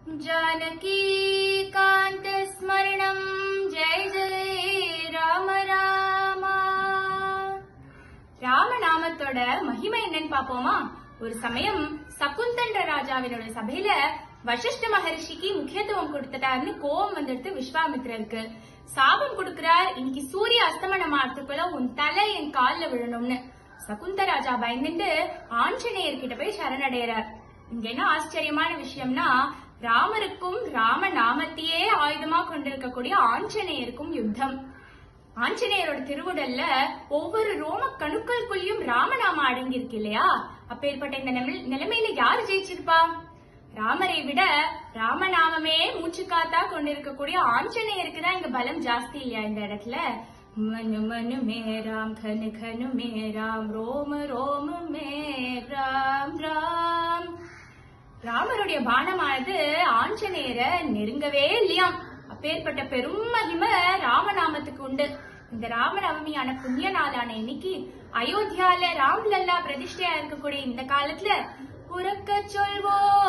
जानकी कांत स्मरणं जय जय राम रामा. ராமநாமத்தோட மகிமை என்னன்னு பாப்போமா? ஒரு சமயம் சகுந்தன்ற ராஜாவினோட சபையில வசிஷ்ட மகரிஷிக்கு முக்கியத்துவம் கொடுத்துட்டாருன்னு கோபம் வந்துடுத்து விஸ்வாமித்திரருக்கு. சாபம் கொடுக்கிறார், இன்னைக்கு சூரிய அஸ்தமனம் ஆறதுக்குள்ள உன் தலை என் கால்ல விழணும்னு. சகுந்த ராஜா பயந்துட்டு ஆஞ்சநேயர்கிட்ட போய் சரணடைகிறார். இங்க என்ன ஆச்சரியமான விஷயம்னா, ராமருக்கும் ராம நாமத்தையே ஆயுதமா கொண்டிருக்கக்கூடிய ஆஞ்சநேயருக்கும் யுத்தம். ஆஞ்சநேயரோட திருவுடல்ல ஒவ்வொரு ரோம கணுக்களுக்குள்ளயும் ராமநாம அடங்கி இருக்கு இல்லையா? அப்பேற்பட்ட இந்த நிலைமையில யாரு ஜெயிச்சிருப்பா? ராமரை விட ராமநாமமே மூச்சு காத்தா கொண்டிருக்கக்கூடிய ஆஞ்சநேயருக்கு தான் இங்க பலம் ஜாஸ்தி இல்லையா இந்த இடத்துல? மனு மனு மே ராம், கனு கனு மே ராம், ரோம ரோம மே ராம் ராம். ராமருடைய பானமானது ஆஞ்சநேயரை நெருங்கவே இல்லையாம். அப்பேற்பட்ட பெரும் மகிமை ராமநாமத்துக்கு உண்டு. இந்த ராமநவமியான புண்ணிய நாளான இன்னைக்கு அயோத்தியால ராம்லல்லா பிரதிஷ்டையா இருக்கக்கூடிய இந்த காலத்துல உறக்க சொல்வோம்